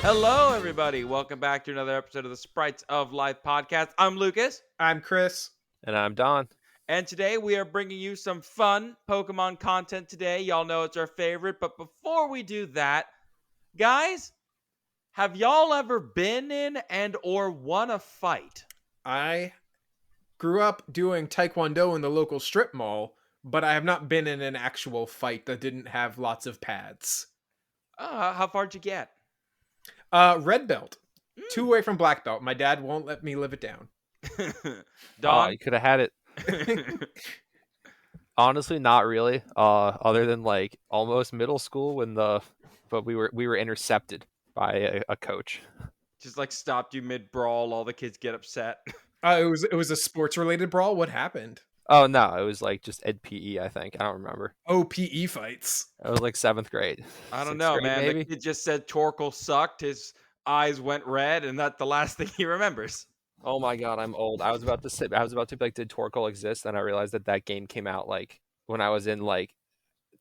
Hello, everybody. Welcome back to another episode of the Sprites of Life podcast. I'm Lucas, I'm Chris. And I'm Don. and today we are bringing you some fun Pokemon content today. Y'all know it's our favorite, but before we do that, guys, have y'all ever been in and or won a fight? I grew up doing Taekwondo in the local strip mall, but I have not been in an actual fight that didn't have lots of pads. How far'd you get? Red belt. 2 away from black belt. My dad won't let me live it down. Oh, Don? you could have had it. Honestly, not really. Other than like almost middle school but we were intercepted by a coach. Just like stopped you mid-brawl, all the kids get upset. It was a sports related brawl. What happened? Oh no, it was like just Ed PE, I think. I don't remember. Oh, PE fights. It was like 7th grade. I don't 6th know, grade, man. maybe? The kid just said Torkoal sucked. His eyes went red, and that's the last thing he remembers. Oh my god, I'm old. I was about to be like, did Torkoal exist? And I realized that game came out like when I was in like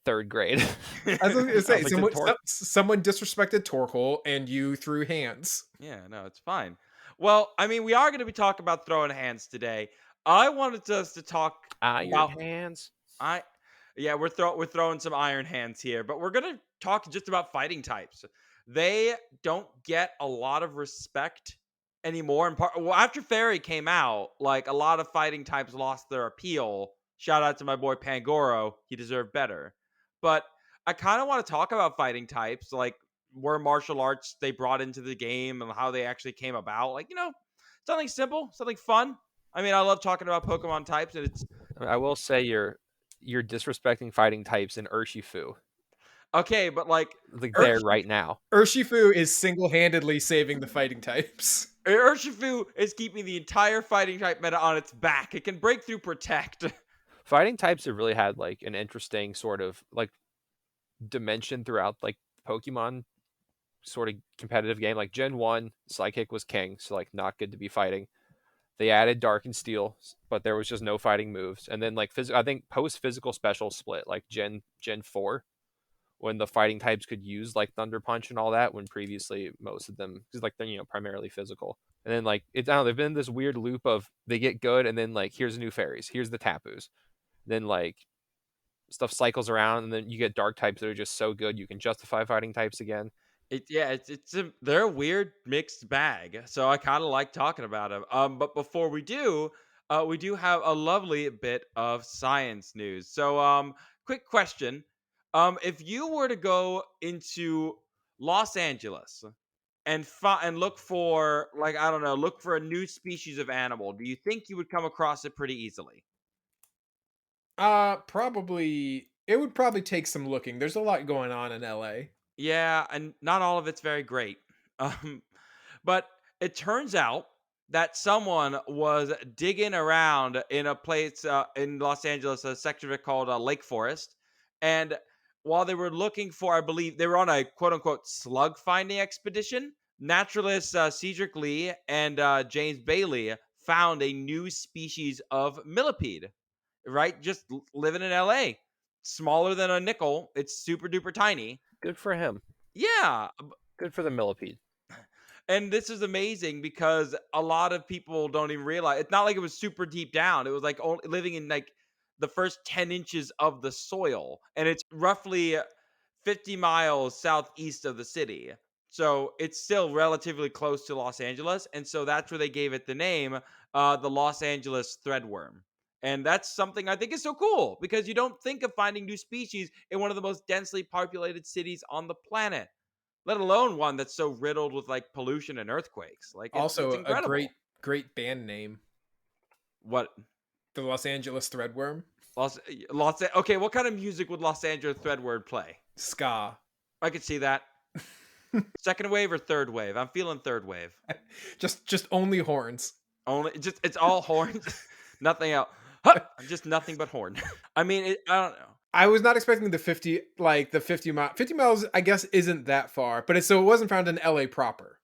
3rd grade. I was gonna say, I was like, someone disrespected Torkoal and you threw hands. Yeah, no, it's fine. Well, I mean, we are going to be talking about throwing hands today. I wanted us to talk Iron about hands. we're throwing some iron hands here, but we're going to talk just about fighting types. They don't get a lot of respect anymore. And after Fairy came out, like a lot of fighting types lost their appeal. Shout out to my boy Pangoro, he deserved better. But I kind of want to talk about fighting types, like where martial arts they brought into the game and how they actually came about. Like, something simple, something fun. I mean, I love talking about Pokemon types, and it's I will say you're disrespecting fighting types in Urshifu. okay, but like There right now. Urshifu is single-handedly saving the fighting types. Urshifu is keeping the entire fighting type meta on its back. It can break through Protect. Fighting types have really had like an interesting sort of like dimension throughout like Pokemon sort of competitive game. Like Gen 1, Psychic was king, so like not good to be fighting. They added Dark and Steel, but there was just no fighting moves. And then like I think post physical special split, like Gen 4, when the fighting types could use like Thunder Punch and all that, when previously most of them, because like they're primarily physical. And then like it's, I don't know, they've been in this weird loop of they get good and then like here's new fairies, here's the Tapus, then like stuff cycles around and then you get dark types that are just so good you can justify fighting types again. They're a weird mixed bag, so I kind of like talking about them. But before we do have a lovely bit of science news. So, quick question: if you were to go into Los Angeles and look for, like, I don't know, look for a new species of animal, do you think you would come across it pretty easily? Probably it would probably take some looking. There's a lot going on in LA. Yeah, and not all of it's very great. Um, but it turns out that someone was digging around in a place in Los Angeles, a section of it called Lake Forest. And while they were looking for, I believe they were on a quote unquote slug finding expedition, naturalists Cedric Lee and James Bailey found a new species of millipede, right? Just living in LA. Smaller than a nickel. It's super duper tiny. Good for him. Yeah. Good for the millipede. And this is amazing because a lot of people don't even realize it's not like it was super deep down. It was like only living in like the first 10 inches of the soil. And it's roughly 50 miles southeast of the city. So it's still relatively close to Los Angeles. And so that's where they gave it the name, the Los Angeles threadworm. And that's something I think is so cool because you don't think of finding new species in one of the most densely populated cities on the planet, let alone one that's so riddled with like pollution and earthquakes. Like it's Also, a incredible. great band name. What? The Los Angeles Threadworm. Okay, what kind of music would Los Angeles Threadworm play? Ska. I could see that. Second wave or third wave? I'm feeling third wave. Just only horns. It's all horns. Nothing else. Just nothing but horn. I mean, I don't know. I was not expecting the 50 mile. 50 miles, I guess, isn't that far, but it wasn't found in LA proper.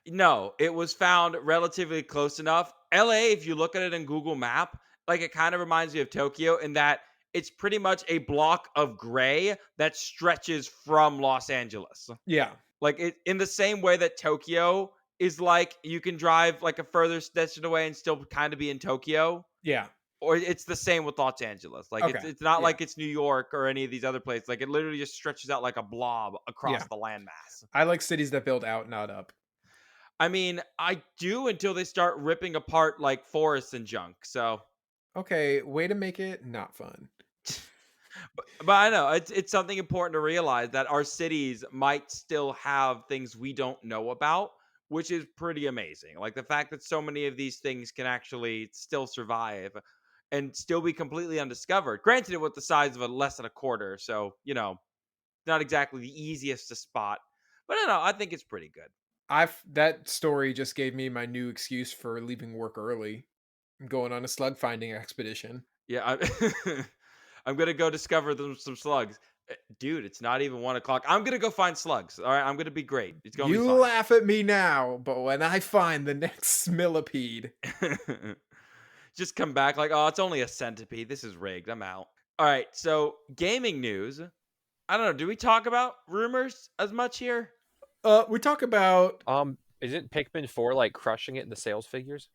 No, it was found relatively close enough. LA, if you look at it in Google Map, like it kind of reminds me of Tokyo in that it's pretty much a block of gray that stretches from Los Angeles. Yeah. Like it in the same way that Tokyo is like you can drive like a further distance away and still kind of be in Tokyo. Yeah. Or it's the same with Los Angeles. Like Okay. it's not Yeah. like it's New York or any of these other places. Like it literally just stretches out like a blob across Yeah. the landmass. I like cities that build out, not up. I mean, I do until they start ripping apart like forests and junk. So, Okay, way to make it not fun. but I know it's something important to realize that our cities might still have things we don't know about, which is pretty amazing. Like the fact that so many of these things can actually still survive and still be completely undiscovered. Granted, it was the size of a less than a quarter, so not exactly the easiest to spot. But I don't know. I think it's pretty good. I've that story just gave me my new excuse for leaving work early. I'm going on a slug finding expedition. Yeah, I'm gonna go discover some slugs. Dude, it's not even 1 o'clock. I'm gonna go find slugs. All right, I'm gonna be great. It's gonna be You fine. laugh at me now, but when I find the next millipede, Just come back like, oh, it's only a centipede. This is rigged. I'm out. All right, so gaming news. I don't know. Do we talk about rumors as much here? we talk about Isn't Pikmin 4 like crushing it in the sales figures?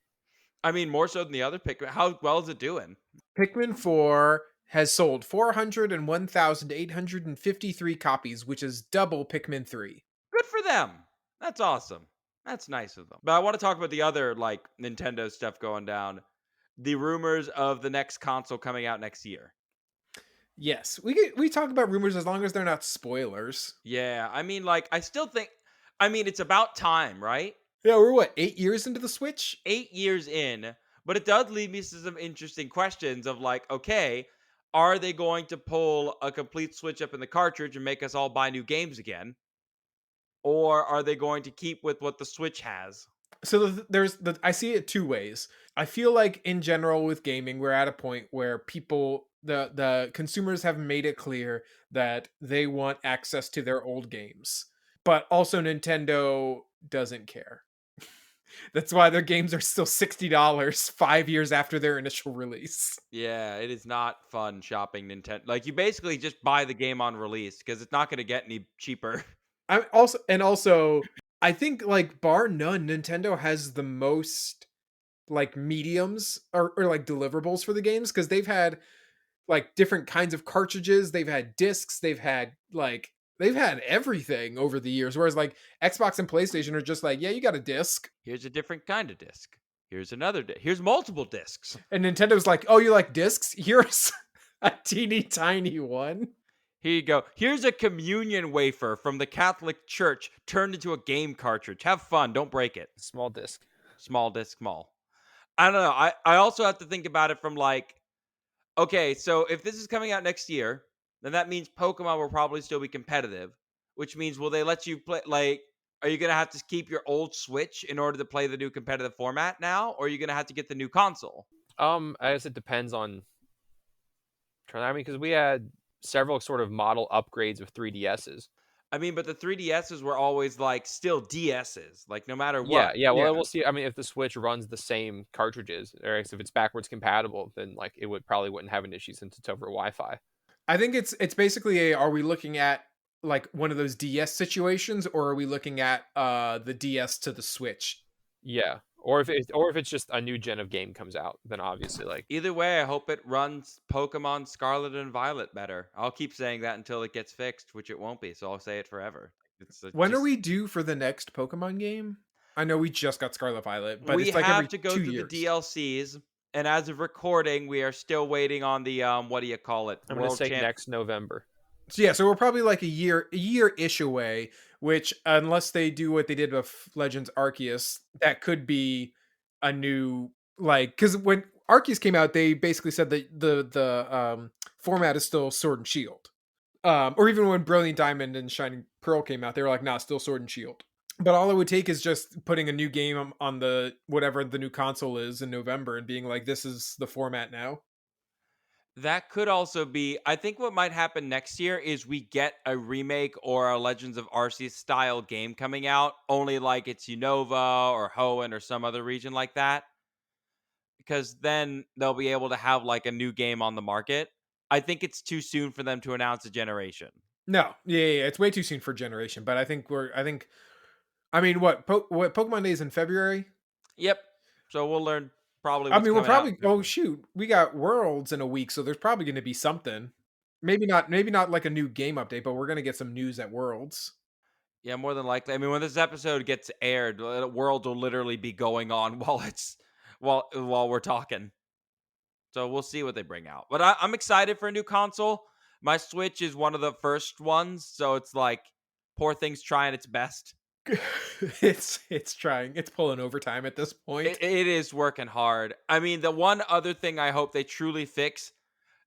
I mean, more so than the other pick. How well is it doing? Pikmin 4 has sold 401,853 copies, which is double Pikmin 3. Good for them. That's awesome. That's nice of them. But I want to talk about the other like Nintendo stuff going down. The rumors of the next console coming out next year. Yes, we talk about rumors as long as they're not spoilers. Yeah, I mean, like, I still think, I mean, it's about time, right? Yeah, we're what, 8 years into the Switch? 8 years in, but it does lead me to some interesting questions of like, okay, are they going to pull a complete switch up in the cartridge and make us all buy new games again? Or are they going to keep with what the Switch has? So I see it two ways. I feel like in general with gaming, we're at a point where the consumers have made it clear that they want access to their old games, but also Nintendo doesn't care. That's why their games are still $60 5 years after their initial release. Yeah, it is not fun shopping Nintendo. Like, you basically just buy the game on release because it's not going to get any cheaper. Also, I think like bar none, Nintendo has the most like mediums or like deliverables for the games because they've had like different kinds of cartridges, they've had discs, they've had everything over the years. Whereas like Xbox and PlayStation are just like, yeah, you got a disc. Here's a different kind of disc. Here's another disc. Here's multiple discs. And Nintendo's like, oh, you like discs? Here's a teeny tiny one. Here you go. Here's a communion wafer from the Catholic Church turned into a game cartridge. Have fun. Don't break it. Small disc. Small disc, small. I don't know. I also have to think about it from like, okay, so if this is coming out next year, then that means Pokemon will probably still be competitive, which means will they let you play like are you going to have to keep your old Switch in order to play the new competitive format now or are you going to have to get the new console? I guess it depends on. I mean, because we had several sort of model upgrades of 3DSs. I mean, but the 3DSs were always like still DSs, like no matter Yeah, what. yeah. Well, Yeah. we'll see. I mean, if the Switch runs the same cartridges, or if it's backwards compatible, then like it would probably wouldn't have an issue since it's over Wi-Fi. I think it's basically are we looking at like one of those DS situations or are we looking at the DS to the Switch? Yeah, or if it's just a new gen of game comes out, then obviously like Either way, I hope it runs Pokemon Scarlet and Violet better. I'll keep saying that until it gets fixed, which it won't be, so I'll say it forever. When are Just we due for the next Pokemon game? I know we just got Scarlet Violet, but we it's like every have to go 2 through the years. DLCs, and as of recording, we are still waiting on the what do you call it? I'm gonna World say Champ. next November. So yeah, so we're probably like a year-ish away, which unless they do what they did with Legends Arceus, that could be a new like cuz when Arceus came out, they basically said that the format is still Sword and Shield. Or even when Brilliant Diamond and Shining Pearl came out, they were like, nah, still Sword and Shield. But all it would take is just putting a new game on the whatever the new console is in November and being like, this is the format now. That could also be. I think what might happen next year is we get a remake or a Legends of Arceus style game coming out, only like it's Unova or Hoenn or some other region like that. Because then they'll be able to have like a new game on the market. I think it's too soon for them to announce a generation. No, yeah, it's way too soon for generation, but I mean, what Pokemon Day is in February? Yep. So we'll learn probably I what's mean, we're coming out probably in oh February. shoot, we got Worlds in a week, so there's probably gonna be something. Maybe not like a new game update, but we're gonna get some news at Worlds. Yeah, more than likely. I mean, when this episode gets aired, World will literally be going on while we're talking. So we'll see what they bring out. But I'm excited for a new console. My Switch is one of the first ones, so it's like poor thing's trying its best. It's pulling overtime at this point. It is working hard. I mean, the one other thing I hope they truly fix,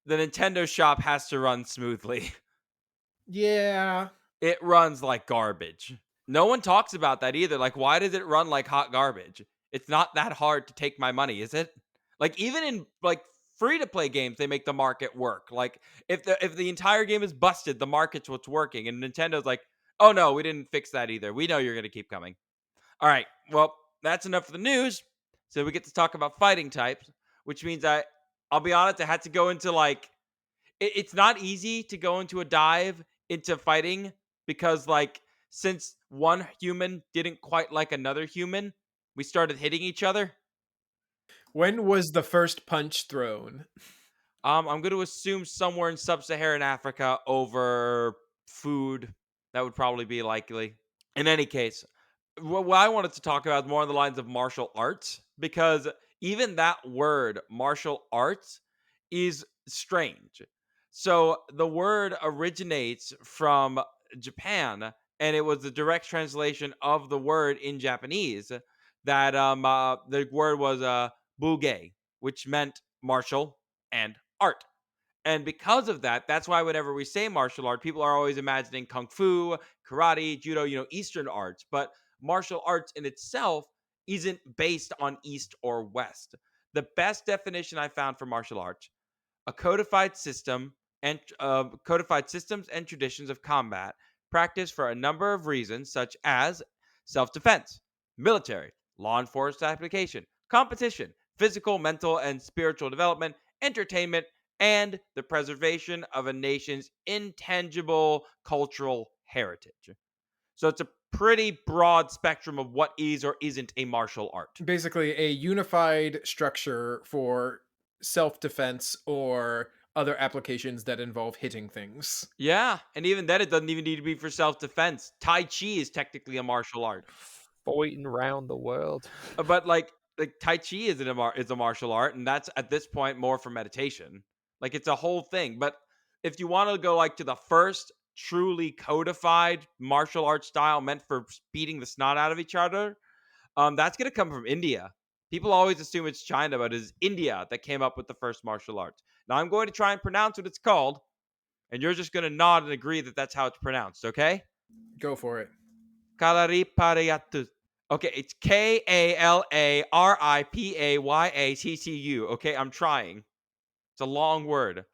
the Nintendo shop has to run smoothly. Yeah. It runs like garbage. No one talks about that either. Like, why does it run like hot garbage? It's not that hard to take my money, is it? Like, even in like free to play games, they make the market work. Like, if the entire game is busted, the market's what's working. And Nintendo's like, oh no, we didn't fix that either. We know you're gonna keep coming. All right. Well, that's enough for the news. So we get to talk about fighting types, which means I'll be honest, I had to go into like it's not easy to go into a dive into fighting because since one human didn't quite like another human, we started hitting each other. When was the first punch thrown? I'm going to assume somewhere in sub-Saharan Africa over food. That would probably be likely. In any case, what I wanted to talk about is more on the lines of martial arts because even that word, martial arts, is strange. So the word originates from Japan, and it was the direct translation of the word in Japanese. That the word was buge, which meant martial and art. And because of that, that's why whenever we say martial art, people are always imagining kung fu, karate, judo, Eastern arts. But martial arts in itself isn't based on East or West. The best definition I found for martial arts: a codified systems and traditions of combat practiced for a number of reasons, such as self-defense, military, law enforcement application, competition, physical, mental, and spiritual development, entertainment, and the preservation of a nation's intangible cultural heritage. So it's a pretty broad spectrum of what is or isn't a martial art. Basically, a unified structure for self-defense or other applications that involve hitting things. Yeah, and even then, it doesn't even need to be for self-defense. Tai Chi is technically a martial art. Fighting around the world. But like Tai Chi is a martial art, and that's at this point more for meditation. Like it's a whole thing. But if you want to go like to the first truly codified martial art style meant for beating the snot out of each other, that's gonna come from India. People always assume it's China, but it's India that came up with the first martial arts. Now I'm going to try and pronounce what it's called, and you're just gonna nod and agree that that's how it's pronounced. Okay? Go for it. Kalaripayattu. Okay, it's Kalaripayattu. Okay, I'm trying. It's a long word.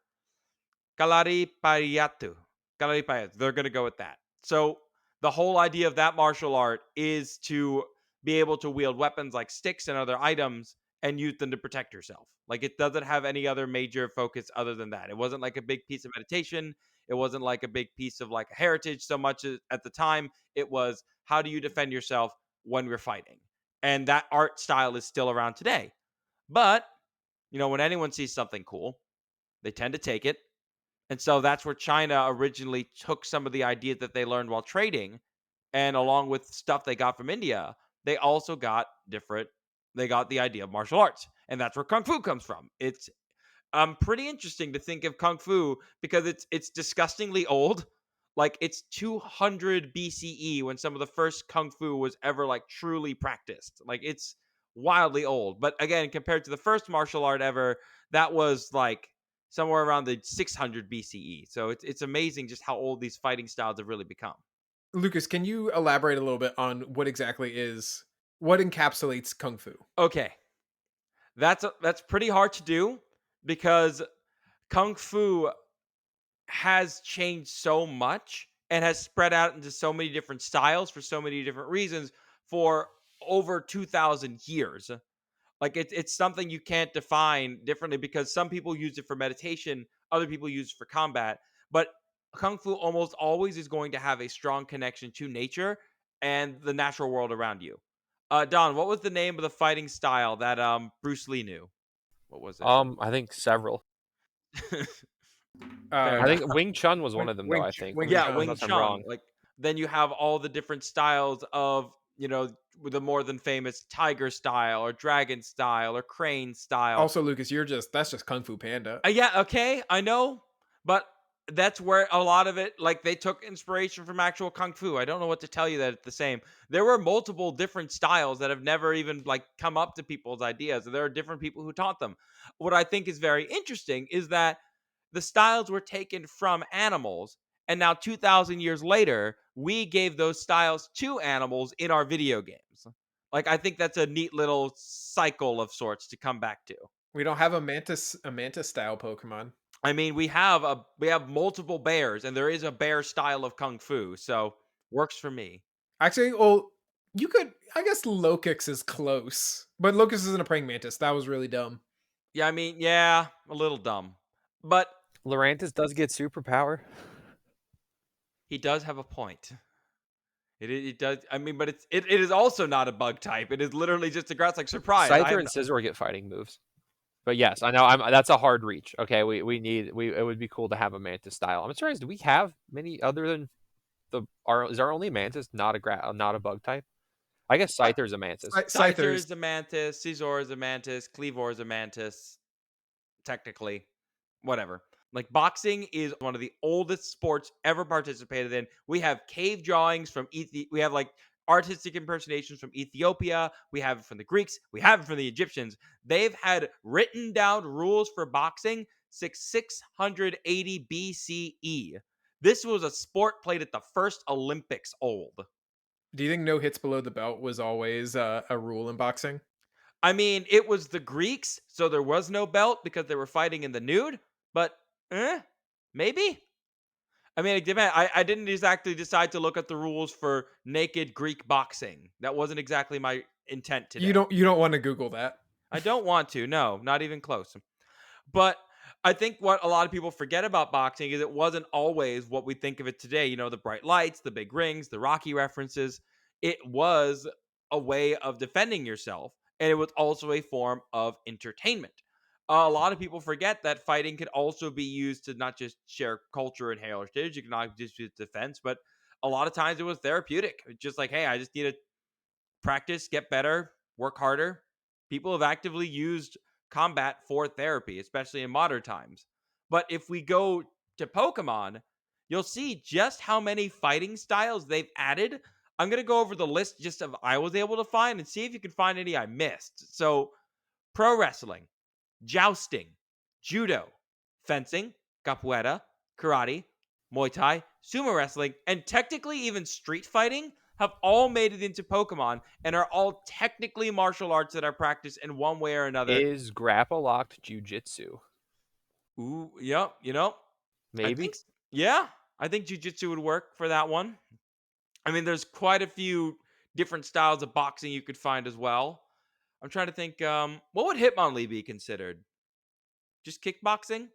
Kalaripayattu. Kalaripayattu. They're going to go with that. So, the whole idea of that martial art is to be able to wield weapons like sticks and other items and use them to protect yourself. Like, it doesn't have any other major focus other than that. It wasn't like a big piece of meditation. It wasn't like a big piece of like a heritage so much at the time. It was how do you defend yourself when we're fighting? And that art style is still around today. But, when anyone sees something cool, they tend to take it, and so that's where China originally took some of the ideas that they learned while trading, and along with stuff they got from India, they also got they got the idea of martial arts. And that's where Kung Fu comes from. It's pretty interesting to think of Kung Fu because it's disgustingly old. Like it's 200 BCE when some of the first Kung Fu was ever like truly practiced. Like it's wildly old. But again, compared to the first martial art ever, that was like somewhere around the 600 BCE. So it's amazing just how old these fighting styles have really become. Lucas, can you elaborate a little bit on what encapsulates kung fu? Okay, that's pretty hard to do because Kung Fu has changed so much and has spread out into so many different styles for so many different reasons for over 2,000 years. Like it's something you can't define differently because some people use it for meditation, other people use it for combat, but kung fu almost always is going to have a strong connection to nature and the natural world around you. Don, what was the name of the fighting style that Bruce Lee knew? What was it? I think several. Fair I Uh, enough. think Wing Chun was one of them, though. I think. Let Wing me, Yeah, Chun. Wing unless I'm Chun. wrong. Like then you have all the different styles of, the more than famous tiger style or dragon style or crane style. Also, Lucas, that's just Kung Fu Panda. Yeah, okay, I know, but that's where a lot of it, like they took inspiration from actual kung fu. I don't know what to tell you that it's the same. There were multiple different styles that have never even like come up to people's ideas. There are different people who taught them. What I think is very interesting is that the styles were taken from animals, and now 2,000 years later, we gave those styles to animals in our video games. Like I think that's a neat little cycle of sorts to come back to. We don't have a mantis style Pokemon. I mean, we have multiple bears, and there is a bear style of kung fu, so works for me. Actually, well, you could. I guess Lokix is close, but Lokix isn't a praying mantis. That was really dumb. Yeah, I mean, yeah, a little dumb, but Lurantis does get superpower. he does have a point. It does. I mean, but it is also not a bug type. It is literally just a grass like surprise. Scyther and Scizor get fighting moves. But yes, I know that's a hard reach. Okay, it would be cool to have a Mantis style. I'm surprised. Do we have many other than is our only Mantis not a bug type? I guess Scyther's a Mantis. Scyther Scythers. is a mantis. Caesar is a mantis. Cleavor is a mantis. Technically, whatever. Like boxing is one of the oldest sports ever participated in. We have cave drawings from we have like artistic impersonations from Ethiopia. We have it from the Greeks. We have it from the Egyptians. They've had written down rules for boxing since 680 BCE. This was a sport played at the first Olympics old. Do you think no hits below the belt was always a rule in boxing? I mean, it was the Greeks, so there was no belt because they were fighting in the nude, but maybe? I mean, it depends. I didn't exactly decide to look at the rules for naked Greek boxing. That wasn't exactly my intent today. You don't want to Google that. I don't want to. No, not even close. But I think what a lot of people forget about boxing is it wasn't always what we think of it today. The bright lights, the big rings, the Rocky references. It was a way of defending yourself, and it was also a form of entertainment. A lot of people forget that fighting could also be used to not just share culture and heritage. You can not just use defense, but a lot of times it was therapeutic. It's just like, hey, I just need to practice, get better, work harder. People have actively used combat for therapy, especially in modern times. But if we go to Pokemon, you'll see just how many fighting styles they've added. I'm going to go over the list just of I was able to find and see if you can find any I missed. So, pro wrestling, jousting, judo, fencing, capoeira, karate, Muay Thai, sumo wrestling, and technically even street fighting have all made it into Pokemon and are all technically martial arts that are practiced in one way or another. Is grapple locked jujitsu? Ooh, yep, I think, Maybe. yeah, I think jujitsu would work for that one. I mean, there's quite a few different styles of boxing you could find as well. I'm trying to think, what would Hitmonlee be considered? Just kickboxing?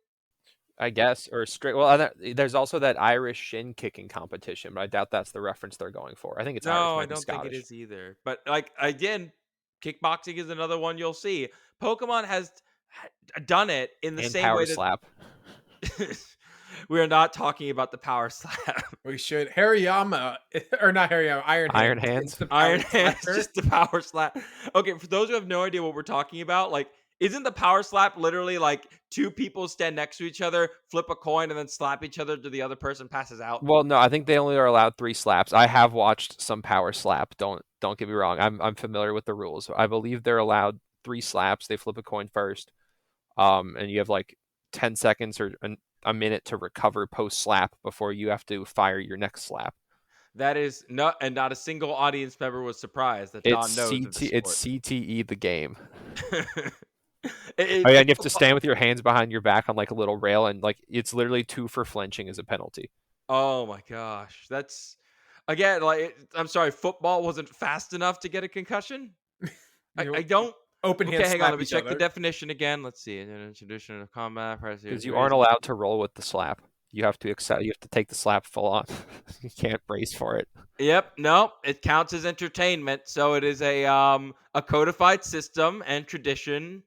I guess, or straight. Well, there's also that Irish shin kicking competition, but I doubt that's the reference they're going for. I think it's Irish, No, I might be don't think it Scottish. is either. But like again, kickboxing is another one you'll see. Pokemon has done it in the And same power way slap. that we are not talking about the power slap. We should Hariyama or not Hariyama, Iron Hand. Iron Hands. It's the Iron power Hand is slapper. just the power slap. Okay, for those who have no idea what we're talking about, like, isn't the power slap literally like two people stand next to each other, flip a coin, and then slap each other till the other person passes out? Well, no, I think they only are allowed 3 slaps. I have watched some power slap. Don't get me wrong. I'm familiar with the rules. I believe they're allowed 3 slaps. They flip a coin first. And you have like 10 seconds or a minute to recover post slap before you have to fire your next slap. That is not, and not a single audience member was surprised that Don knows of the sport. It's CTE the game. It- Oh, yeah, and you have it's to stand with your hands behind your back on like a little rail, and like it's literally 2 for flinching as a penalty. Oh my gosh, that's again like I'm sorry, football wasn't fast enough to get a concussion. I You know, I don't open Okay, hand hang on. slap Let me each check the other. definition again. Let's see. Tradition of combat, press because you aren't raising. allowed to roll with the slap. You have to accept. You have to take the slap full on. You can't brace for it. Yep, no, it counts as entertainment. So it is a codified system and traditions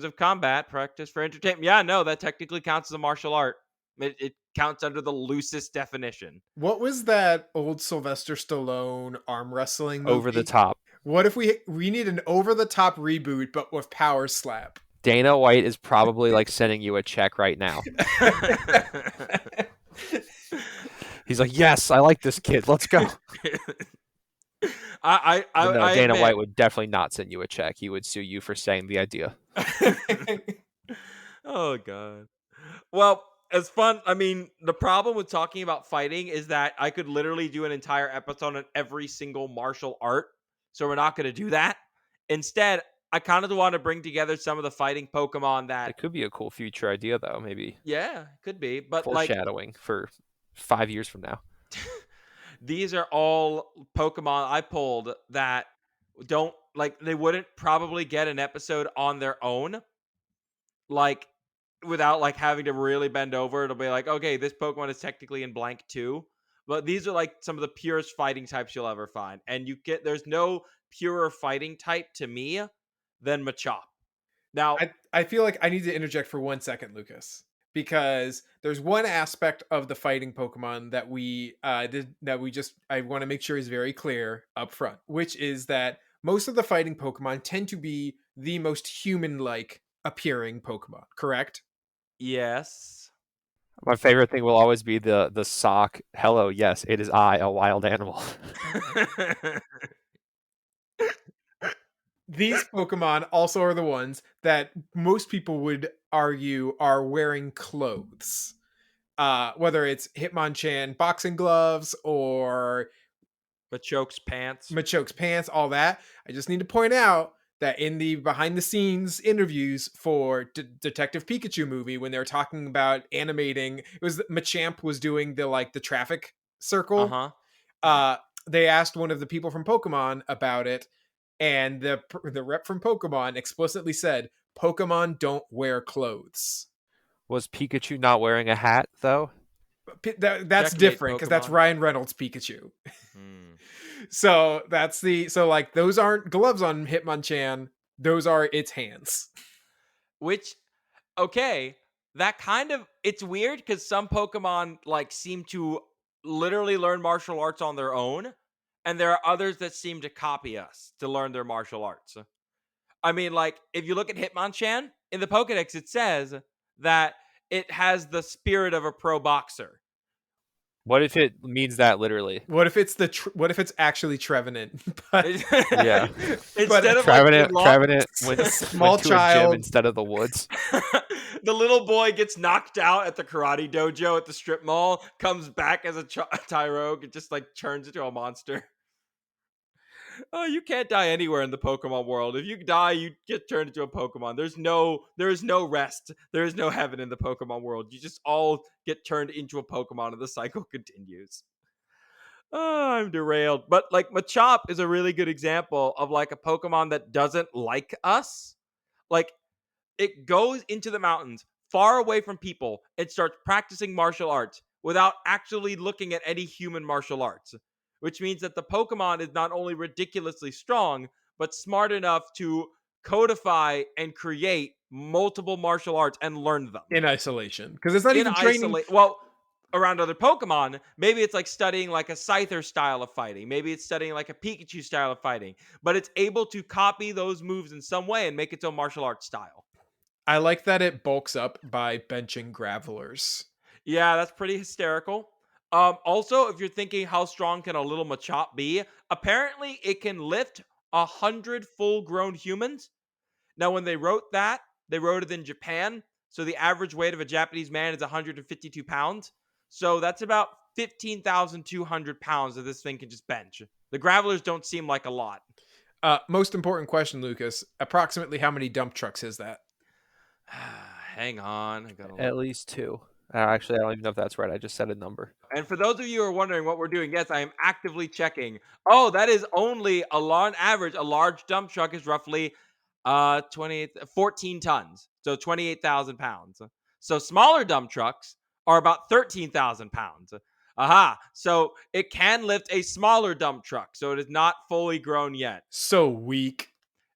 of combat practice for entertainment. Yeah, no, that technically counts as a martial art. It counts under the loosest definition. What was that old Sylvester Stallone arm wrestling Over the movie? top. What if we need an over the top reboot but with power slap? Dana White is probably like sending you a check right now. He's like, yes, I like this kid. Let's go. But no, I Dana admit. White would definitely not send you a check. He would sue you for saying the idea. Oh god. Well, as fun. I mean, the problem with talking about fighting is that I could literally do an entire episode on every single martial art. So we're not going to do that. Instead, I kind of want to bring together some of the fighting Pokemon that, That could be a cool future idea, though. Maybe yeah, could be. But like, foreshadowing for 5 years from now. these are all Pokemon I pulled that don't like, they wouldn't probably get an episode on their own. Like, without like having to really bend over, it'll be like, okay, this Pokemon is technically in blank too. But these are like some of the purest fighting types you'll ever find. And there's no purer fighting type to me than Machop. Now, I feel like I need to interject for 1 second, Lucas, because there's one aspect of the fighting Pokemon that we just I want to make sure is very clear up front, which is that most of the fighting Pokemon tend to be the most human-like appearing Pokemon, correct? yes. My favorite thing will always be the sock. Hello, yes, it is I, a wild animal. These Pokemon also are the ones that most people would argue are wearing clothes. Whether it's Hitmonchan boxing gloves or Machoke's pants. Machoke's pants, all that. I just need to point out that in the behind the scenes interviews for Detective Pikachu movie, when they were talking about animating, it was Machamp was doing the traffic Uh circle. huh. Uh, they asked one of the people from Pokemon about it, and the rep from Pokemon explicitly said, "Pokemon don't wear clothes." Was Pikachu not wearing a hat, though? That's Checkmate, different because that's Pokemon. Ryan Reynolds Pikachu. Hmm. So like those aren't gloves on Hitmonchan; those are its hands. Which, okay, that kind of, it's weird because some Pokemon like seem to literally learn martial arts on their own, and there are others that seem to copy us to learn their martial arts. I mean, like, if you look at Hitmonchan in the Pokedex, it says that it has the spirit of a pro boxer. What if it means that literally? What if what if it's actually Trevenant, but Yeah. but Instead of like the Trevenant a went small to a gym child? instead of the woods. the little boy gets knocked out at the karate dojo at the strip mall, comes back as a Tyrogue, and just like turns into a monster. Oh, you can't die anywhere in the Pokemon world. If you die, you get turned into a Pokemon. There is no rest. There is no heaven in the Pokemon world. You just all get turned into a Pokemon, and the cycle continues. Oh, I'm derailed. But like Machop is a really good example of like a Pokemon that doesn't like us. Like, it goes into the mountains, far away from people, and starts practicing martial arts without actually looking at any human martial arts. Which means that the Pokemon is not only ridiculously strong, but smart enough to codify and create multiple martial arts and learn them In isolation, because it's not in even training. isolate. Well, around other Pokemon, maybe it's like studying like a Scyther style of fighting. Maybe it's studying like a Pikachu style of fighting, but it's able to copy those moves in some way and make its own martial arts style. I like that it bulks up by benching Gravelers. Yeah, that's pretty hysterical. Also, if you're thinking how strong can a little Machop be, apparently it can lift 100 full-grown humans. Now, when they wrote that, they wrote it in Japan, so the average weight of a Japanese man is 152 pounds. So that's about 15,200 pounds that this thing can just bench. The Gravelers don't seem like a lot. Most important question, Lucas. Approximately how many dump trucks is that? Hang on, I gotta At look. least two. Actually, I don't even know if that's right. I just said a number. And for those of you who are wondering what we're doing, yes, I am actively checking. Oh, that is only on average. A large dump truck is roughly 28, 14 tons. So 28,000 pounds. So smaller dump trucks are about 13,000 pounds. Aha. So it can lift a smaller dump truck. So it is not fully grown yet. So weak.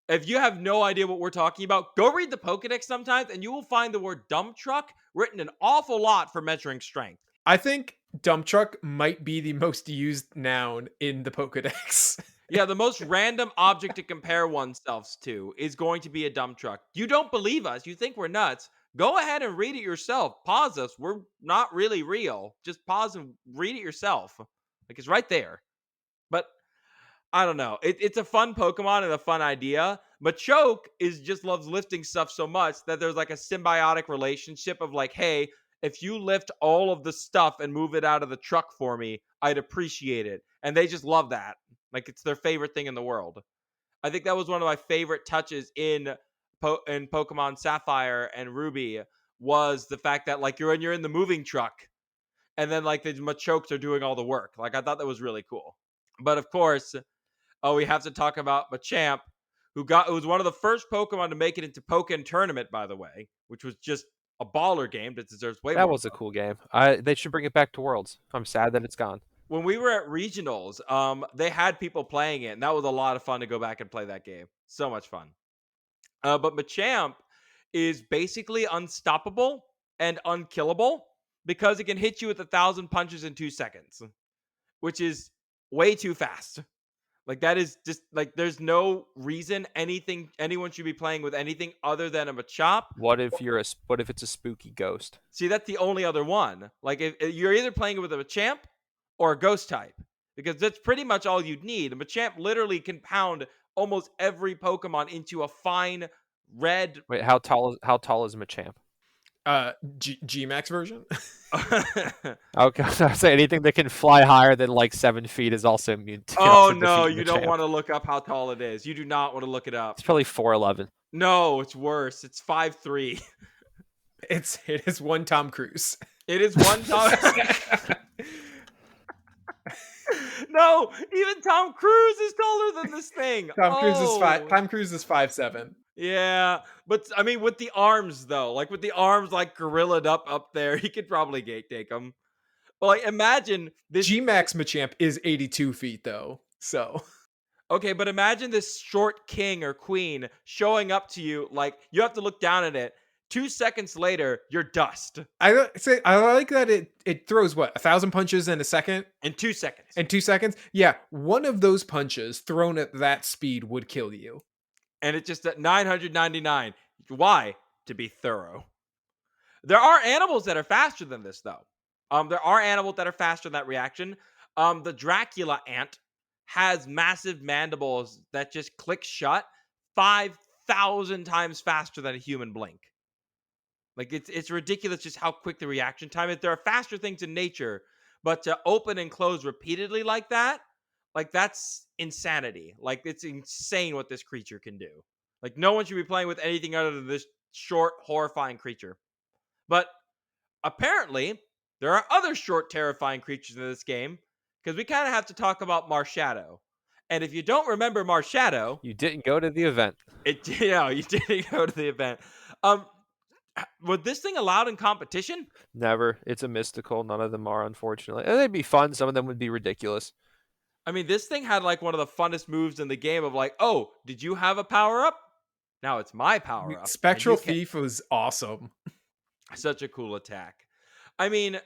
If you have no idea what we're talking about, go read the Pokedex sometimes and you will find the word dump truck written an awful lot for measuring strength. I think dump truck might be the most used noun in the Pokedex. Yeah, the most random object to compare oneself to is going to be a dump truck. You don't believe us. You think we're nuts. Go ahead and read it yourself. Pause us. We're not really real. Just pause and read it yourself. Like it's right there. But I don't know. It's a fun Pokemon and a fun idea. Machoke is just loves lifting stuff so much that there's like a symbiotic relationship of like, hey, if you lift all of the stuff and move it out of the truck for me, I'd appreciate it. And they just love that. Like it's their favorite thing in the world. I think that was one of my favorite touches in Pokemon Sapphire and Ruby was the fact that like you're in the moving truck and then like the Machokes are doing all the work. Like I thought that was really cool. But of course, we have to talk about Machamp, who was one of the first Pokemon to make it into Pokken Tournament, by the way, which was just a baller game that deserves way That more was a love. cool game. They should bring it back to Worlds. I'm sad that it's gone. When we were at regionals, they had people playing it, and that was a lot of fun to go back and play that game. So much fun. But Machamp is basically unstoppable and unkillable because it can hit you with 1,000 punches in 2 seconds, which is way too fast. Like that is just like there's no reason anyone should be playing with anything other than a Machop. What if it's a spooky ghost? See, that's the only other one. Like if you're either playing it with a Machamp or a Ghost type, because that's pretty much all you'd need. A Machamp literally can pound almost every Pokemon into a fine red. Wait, how tall is Machamp? G-Max version? Okay, I was say anything that can fly higher than like 7 feet is also immune to Oh also no, defeat you don't Machamp. want to look up how tall it is. You do not want to look it up. It's probably 4'11". No, it's worse. It's 5'3". It is one Tom Cruise. It is one Tom. No, even Tom Cruise is taller than this thing. Tom Cruise is Oh. Tom Cruise is 5'7". Yeah, but I mean, with the arms though, like with the arms like gorillaed up there, he could probably take them. But like, imagine this. G-Max Machamp is 82 feet though, so Okay, but imagine this short king or queen showing up to you. Like you have to look down at it. 2 seconds later, you're dust I like that it throws what 1,000 punches in a second. in 2 seconds. In 2 seconds, yeah, one of those punches thrown at that speed would kill you. And it's just at 999. Why? To be thorough. There are animals that are faster than this, though. There are animals that are faster than that reaction. The Dracula ant has massive mandibles that just click shut 5,000 times faster than a human blink. Like it's ridiculous just how quick the reaction time is. There are faster things in nature, but to open and close repeatedly like that, like that's insanity. Like it's insane what this creature can do. Like no one should be playing with anything other than this short, horrifying creature. But apparently, there are other short, terrifying creatures in this game because we kind of have to talk about Marshadow. And if you don't remember Marshadow, You didn't go to the event. you didn't go to the event. Was this thing allowed in competition? Never. It's a mystical. None of them are, unfortunately. And they'd be fun. Some of them would be ridiculous. I mean, this thing had like one of the funnest moves in the game of like, oh, did you have a power up? Now it's my power up. Spectral Thief was awesome. Such a cool attack. I mean,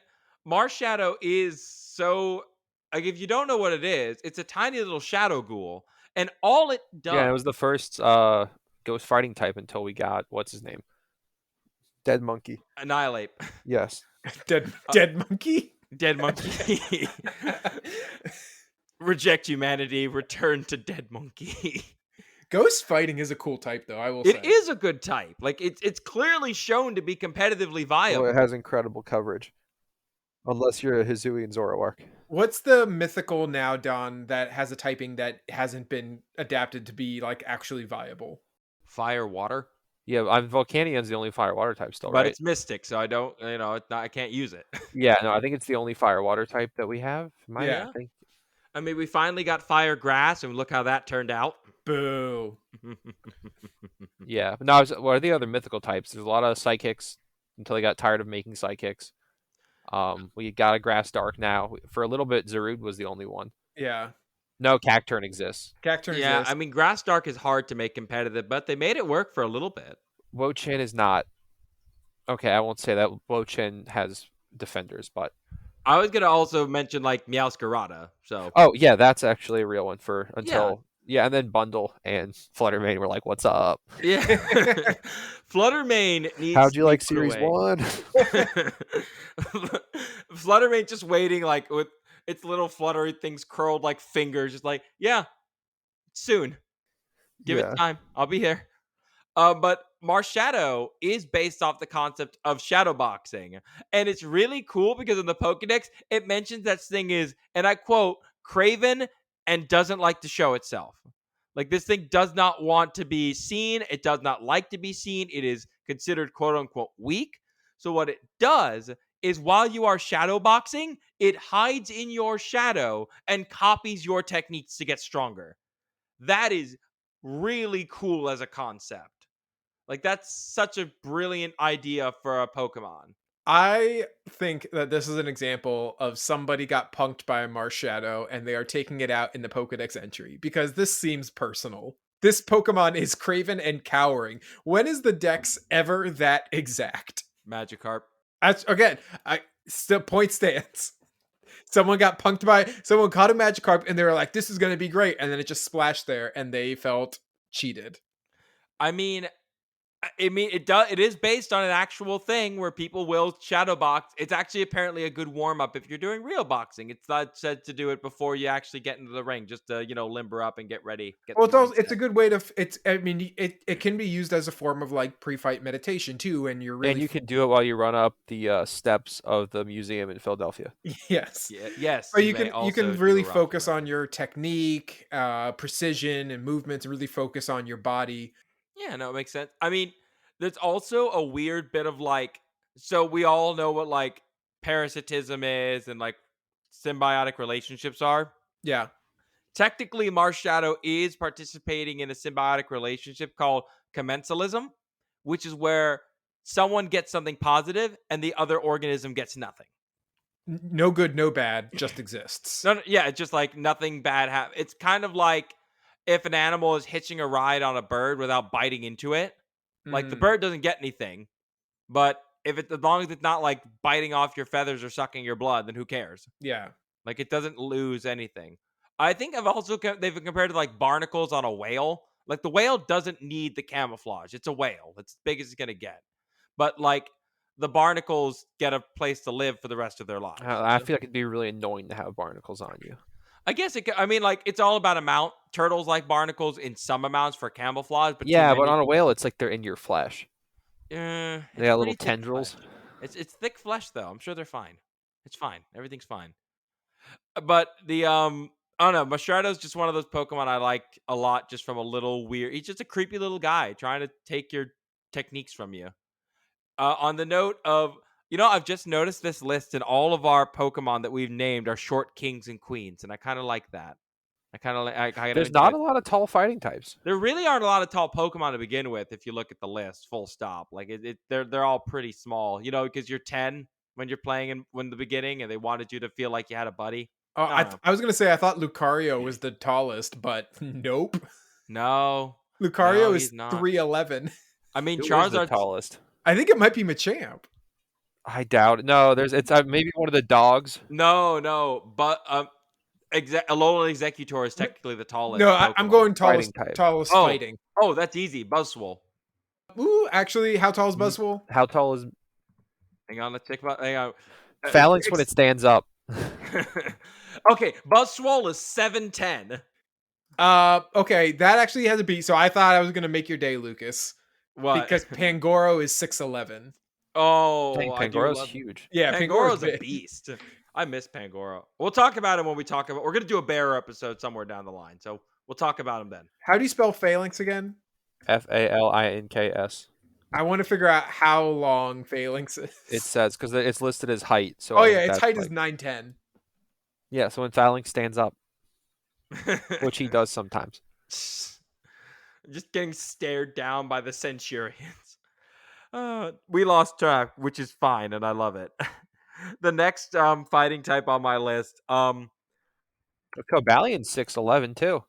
Marshadow is so like if you don't know what it is, it's a tiny little shadow ghoul, and all it does. Yeah, it was the first ghost fighting type until we got what's his name? Dead Monkey. Annihilate. Yes. Dead monkey. Dead monkey. Reject humanity. Return to dead monkey. Ghost fighting is a cool type, though. I will say It is a good type. Like it's clearly shown to be competitively viable. Well, it has incredible coverage. Unless you're a Hizui and Zoroark. What's the mythical now, Don, that has a typing that hasn't been adapted to be like actually viable? Fire, water. Yeah, Volcanian's the only fire water type still, But right? it's mystic, so I don't, it's not, I can't use it. Yeah, no, I think it's the only fire water type that we have. Yeah. I think. I mean, we finally got fire grass, and look how that turned out. Boo. Yeah. But no, what are the other mythical types? There's a lot of psychics until they got tired of making psychics. We got a grass dark now. For a little bit, Zarude was the only one. Yeah. No, Cacturn exists. Cacturn Yeah, I exists. mean, Grass Dark is hard to make competitive, but they made it work for a little bit. Wo-Chin is not. Okay, I won't say that. Wo-Chin has defenders, but I was gonna also mention like Meowscarada. So oh yeah, that's actually a real one for yeah, until yeah, and then Bundle and Fluttermane were like, "What's up? yeah. Fluttermane needs How'd to you be like put Series away. 1?" Fluttermane just waiting, like with its little fluttery things curled like fingers, just like yeah, soon. Give it Yeah. time. I'll be here. But Marshadow is based off the concept of shadow boxing. And it's really cool because in the Pokedex, it mentions that thing is, and I quote, craven and doesn't like to show itself. Like this thing does not want to be seen. It does not like to be seen. It is considered quote unquote weak. So what it does is while you are shadow boxing, it hides in your shadow and copies your techniques to get stronger. That is really cool as a concept. Like that's such a brilliant idea for a Pokemon. I think that this is an example of somebody got punked by a Marshadow and they are taking it out in the Pokedex entry because this seems personal. This Pokemon is craven and cowering. When is the dex ever that exact? Magikarp. That's, again, I still point stands. Someone got punked by someone caught a Magikarp and they were like, "This is going to be great," and then it just splashed there and they felt cheated. I mean, it does. It is based on an actual thing where people will shadow box. It's actually apparently a good warm up if you're doing real boxing. It's not said to do it before you actually get into the ring, just to limber up and get ready, get Well, the it's a mindset. good way to. It's. I mean, it can be used as a form of like pre-fight meditation too, and you're And really you can do it while you run up the steps of the museum in Philadelphia. yes. Yeah. Yes, But you you may can also do really a Rocky focus Run. on your technique, precision, and movements. Really focus on your body. Yeah, no, it makes sense. I mean, there's also a weird bit of like, so we all know what like parasitism is and like symbiotic relationships are. Yeah. Technically, Marshadow is participating in a symbiotic relationship called commensalism, which is where someone gets something positive and the other organism gets nothing. No good, no bad, just exists. No, no, yeah, it's just like nothing bad happens. It's kind of like if an animal is hitching a ride on a bird without biting into it. Like the Mm, bird doesn't get anything, but if it as long as it's not like biting off your feathers or sucking your blood, then who cares? yeah. Like it doesn't lose anything. I think I've also they've been compared to like barnacles on a whale. Like the whale doesn't need the camouflage. It's a whale. It's as big as it's gonna get. But like the barnacles get a place to live for the rest of their lives. I feel like it'd be really annoying to have barnacles on you. I guess it. I mean, like it's all about amount. Turtles like barnacles in some amounts for camouflage, but too Yeah, but many. on a whale, it's like they're in your flesh. They It's got pretty little thick flesh. tendrils. It's thick flesh though. I'm sure they're fine. It's fine. Everything's fine. But the I don't know. Mashrado's just one of those Pokemon I like a lot, just from a little weird. He's just a creepy little guy trying to take your techniques from you. On the note of, I've just noticed this list, and all of our Pokemon that we've named are short kings and queens, and I kind of like that. I kind of like. I kind of There's enjoy not a it. lot of tall fighting types. There really aren't a lot of tall Pokemon to begin with if you look at the list, full stop. Like they're all pretty small, because you're 10 when you're playing in the beginning and they wanted you to feel like you had a buddy. Oh, I don't know. I was gonna say I thought Lucario was the tallest, but nope. No. No, Lucario he's is not. 3'11". I mean, Who is the Charizard's tallest? I think it might be Machamp. I doubt it. No, there's it's maybe one of the dogs. no, but Alolan Executor is technically the No, tallest I'm Pokemon. going Fighting type. tallest Oh, fighting. that's easy. Buzzwole. Ooh, actually, how tall is Buzzwole? How tall is Hang on, let's check. Hang on. Phalanx when it stands up? Okay, Buzzwole is 7'10". Okay, that actually has a beat. So I thought I was gonna make your day, Lucas, What? because Pangoro is 6'11". Oh, Dang, I do Pangoro's love huge. Yeah, Pangoro's Pangoro's a big. beast. I miss Pangoro. We'll talk about him when we talk about. We're gonna do a bear episode somewhere down the line, so we'll talk about him then. How do you spell phalanx again? Phalinks. I want to figure out how long phalanx is. It says because it's listed as height, so Oh I yeah, think its that's height is like 9'10". yeah. So when Phalanx stands up, which he does sometimes. just getting stared down by the Centurions. We lost track, which is fine, and I love it. The next fighting type on my list. Cobalion's 6'11" too.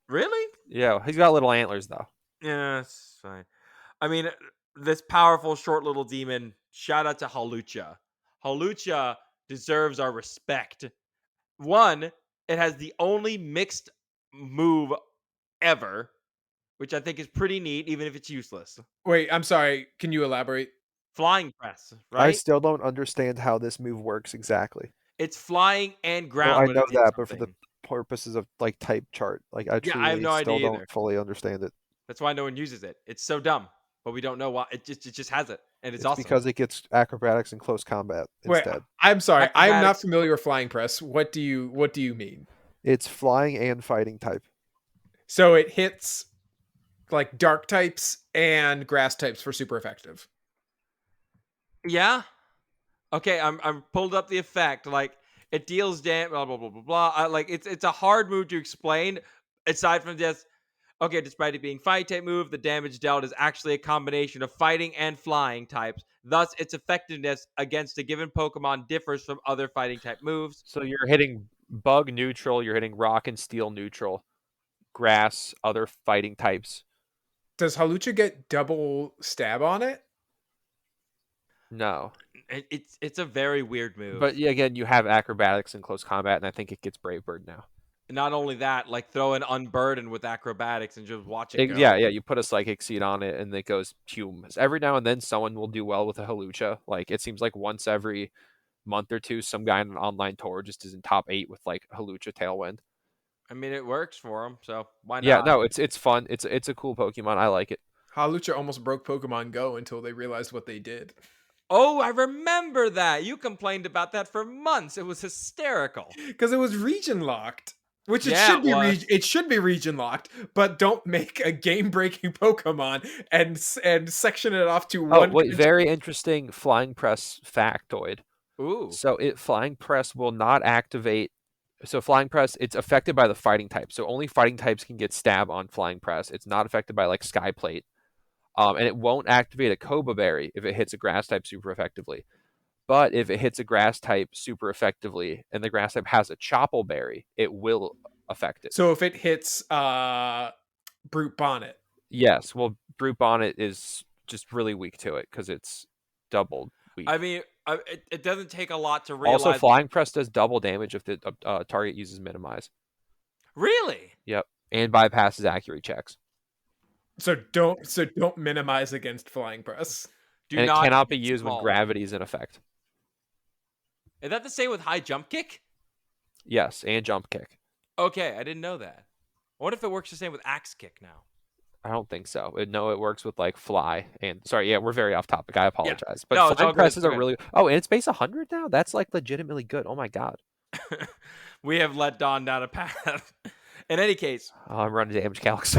Really? Yeah, he's got little antlers though. Yeah, it's fine. I mean, this powerful short little demon. Shout out to Halucha. Halucha deserves our respect. One, it has the only mixed move ever, which I think is pretty neat, even if it's useless. Wait, I'm sorry. Can you elaborate? Flying press, I right? still don't understand how this move works exactly. It's flying and No, ground I when know it hits that, but for the something. purposes of like type chart, like I Yeah, I have truly no still idea don't either. fully understand it. That's why no one uses it. It's so dumb, but we don't know why. It just has it, and it's It's awesome. because it gets acrobatics and close combat Wait, instead. I'm sorry. I'm not Acrobatics. familiar with flying press. What do you mean? It's flying and fighting type. So it hits like dark types and grass types for super effective. Yeah. Okay. I'm pulled up the effect. Like it deals damage. Blah blah blah blah blah. Like it's a hard move to explain. Aside from just okay, despite it being fight type move, the damage dealt is actually a combination of fighting and flying types. Thus, its effectiveness against a given Pokemon differs from other fighting type moves. So you're hitting bug neutral, you're hitting rock and steel neutral, grass, other fighting types. Does Halucha get double stab on it? No. It's a very weird move. But yeah, again, you have acrobatics and close combat, and I think it gets Brave Bird now. Not only that, like throw an unburden with acrobatics and just watch it Yeah, go. yeah, you put a psychic seed on it and it goes humes. Every now and then someone will do well with a Halucha. Like it seems like once every month or two, some guy in an online tour just is in top 8 with like Halucha Tailwind. I mean, it works for him, so why Yeah, not? no, it's fun. It's a cool Pokemon. I like it. Halucha almost broke Pokemon Go until they realized what they did. Oh, I remember that. You complained about that for months. It was hysterical. Because it was region locked. Which it Yeah, should it be was. it should be region locked, but don't make a game breaking Pokemon and section it off to Oh, one wait, country. very interesting Flying Press factoid. Ooh. So it Flying Press will not activate. So Flying Press, it's affected by the fighting type. So only fighting types can get stab on Flying Press. It's not affected by like Sky Plate. And it won't activate a Koba Berry if it hits a grass type super effectively. But if it hits a grass type super effectively and the grass type has a Chople Berry, it will affect it. So if it hits Brute Bonnet. Yes, well, Brute Bonnet is just really weak to it because it's double weak. I mean, it doesn't take a lot to Also, realize. Flying Press does double damage if the target uses Minimize. Really? Yep, and bypasses accuracy checks. So don't minimize against Flying Press. Do And it not cannot be get used when small. gravity is in effect. Is that the same with high jump kick? Yes, and Jump Kick. Okay, I didn't know that. What if it works the same with axe kick now? I don't think so. No, it works with like Fly and sorry, yeah, we're very off topic. I Yeah. apologize. But No, it's all Flying good. presses It's are good. really and it's base 100 now. That's like legitimately good. Oh my god. We have let Don down a path. In any case, Oh, I'm running damage calcs.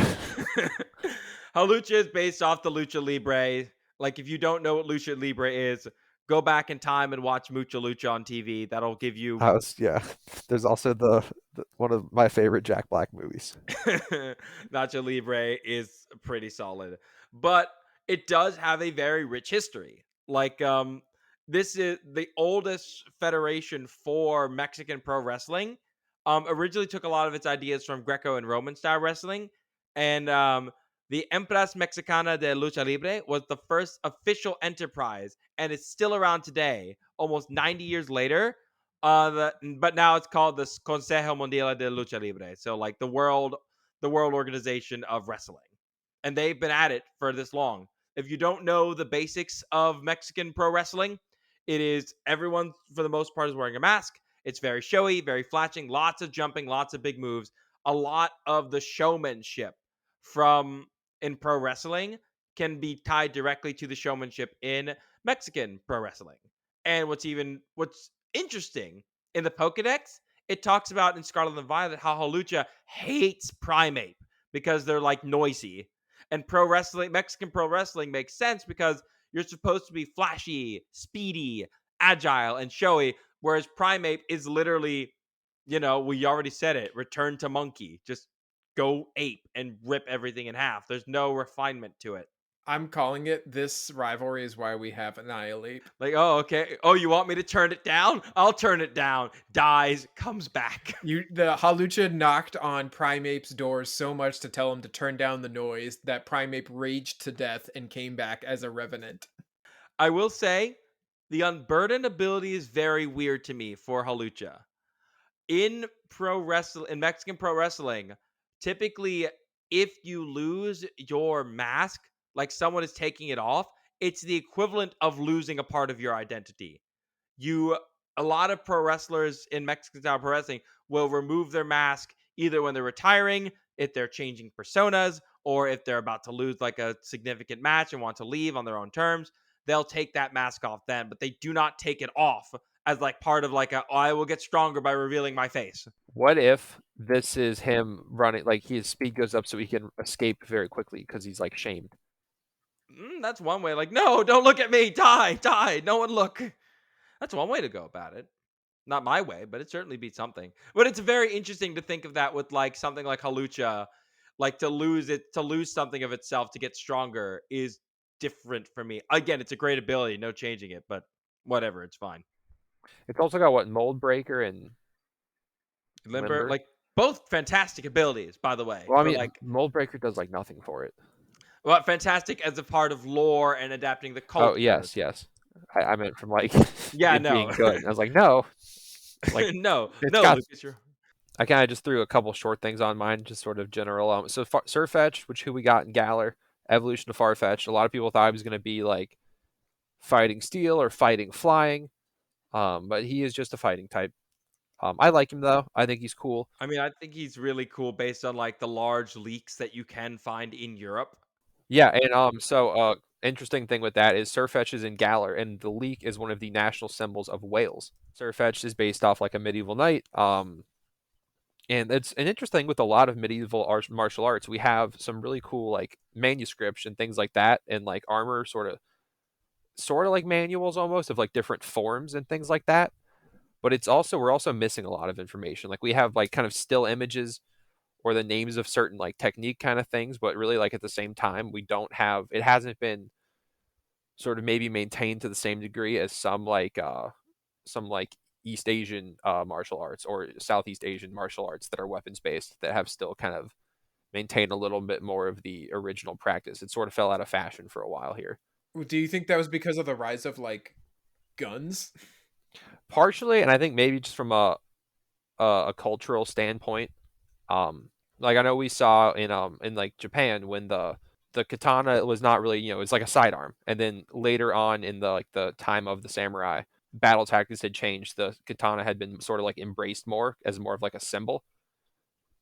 Halucha is based off the Lucha Libre. Like, if you don't know what Lucha Libre is, go back in time and watch Mucha Lucha on TV. That'll give you. Yeah. There's also the one of my favorite Jack Black movies. Nacho Libre is pretty solid, but it does have a very rich history. Like, this is the oldest federation for Mexican pro wrestling. Originally took a lot of its ideas from Greco and Roman style wrestling, and the Empresa Mexicana de Lucha Libre was the first official enterprise, and it's still around today, almost 90 years later. But now it's called the Consejo Mundial de Lucha Libre, so like the world organization of wrestling, and they've been at it for this long. If you don't know the basics of Mexican pro wrestling, it is everyone for the most part is wearing a mask. It's very showy, very flashing, lots of jumping, lots of big moves. A lot of the showmanship from in pro wrestling can be tied directly to the showmanship in Mexican pro wrestling. And what's interesting in the Pokedex, it talks about in Scarlet and Violet how Halucha hates Primeape because they're like noisy. And Mexican pro wrestling makes sense because you're supposed to be flashy, speedy, agile, and showy, whereas Primeape is literally, we already said it, return to monkey. Just go ape and rip everything in half. There's no refinement to it. I'm calling it. This rivalry is why we have Annihilate. Like, oh, okay. Oh, you want me to turn it down? I'll turn it down. Dies, comes back. The Halucha knocked on Primeape's doors so much to tell him to turn down the noise that Primeape raged to death and came back as a revenant. I will say the unburdened ability is very weird to me for Halucha. In Mexican pro wrestling, typically if you lose your mask, like someone is taking it off, it's the equivalent of losing a part of your identity. You A lot of pro wrestlers in Mexican style pro wrestling will remove their mask either when they're retiring, if they're changing personas, or if they're about to lose like a significant match and want to leave on their own terms. They'll take that mask off then, but they do not take it off as like part of like oh, I will get stronger by revealing my face. What if this is him running, like his speed goes up so he can escape very quickly because he's like shamed? That's one way. Like, no, don't look at me. Die, die. No one look. That's one way to go about it. Not my way, but it certainly beats something. But it's very interesting to think of that with like something like Halucha, like to lose something of itself to get stronger is different for me. Again, it's a great ability, no changing it, but whatever, it's fine. It's also got what, Mold Breaker and Limber, Limber? like both fantastic abilities, by the way. Well, I For mean, like, Mold Breaker does like nothing for it. well, fantastic as a part of lore and adapting the Oh, culture. yes, yes. I meant from like Yeah, it being no, good. And I was like, no, like no, it's no, got. Lucas, you're I kind of just threw a couple short things on mine, just sort of general. So Surfetch, which who we got in Galar, evolution of Farfetch. A lot of people thought he was going to be like fighting steel or fighting flying, but he is just a fighting type. I like him though. I think he's cool. I mean, I think he's really cool based on like the large leaks that you can find in Europe. Yeah, and interesting thing with that is Surfetch is in Galar, and the leek is one of the national symbols of Wales. Surfetch is based off like a medieval knight. And it's an interesting with a lot of medieval martial arts. We have some really cool like manuscripts and things like that, and like armor sort of like manuals almost of like different forms and things like that. But it's also we're also missing a lot of information. Like we have like kind of still images or the names of certain like technique kind of things, but really like at the same time we don't have it hasn't been sort of maybe maintained to the same degree as some like East Asian martial arts or Southeast Asian martial arts that are weapons based that have still kind of maintained a little bit more of the original practice. It sort of fell out of fashion for a while here. Do you think that was because of the rise of like guns? Partially, and I think maybe just from a cultural standpoint. Like I know we saw in like Japan when the katana was not really, it's like a sidearm. And then later on in the time of the samurai, battle tactics had changed. The katana had been sort of like embraced more as more of like a symbol.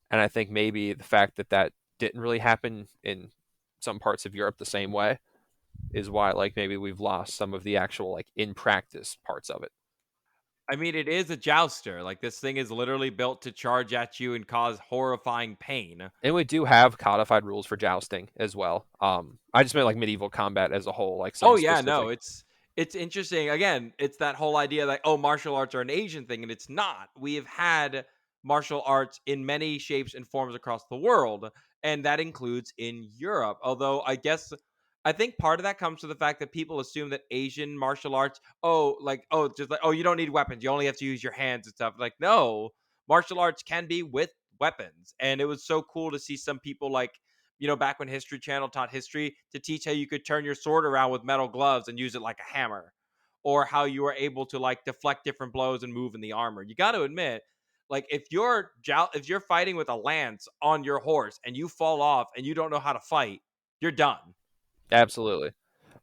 And I think maybe the fact that that didn't really happen in some parts of Europe the same way is why like maybe we've lost some of the actual like in practice parts of it. I mean, it is a jouster. Like this thing is literally built to charge at you and cause horrifying pain. And we do have codified rules for jousting as well. I just meant like medieval combat as a whole, like Oh some yeah, no, specific. it's interesting. Again, it's that whole idea that oh, martial arts are an Asian thing, and it's not. We have had martial arts in many shapes and forms across the world, and that includes in Europe. Although I think part of that comes to the fact that people assume that Asian martial arts, just like oh, you don't need weapons, you only have to use your hands and stuff. Like no, martial arts can be with weapons, and it was so cool to see some people like back when History Channel taught history to teach how you could turn your sword around with metal gloves and use it like a hammer, or how you were able to like deflect different blows and move in the armor. You got to admit, like if you're fighting with a lance on your horse and you fall off and you don't know how to fight, you're done. Absolutely.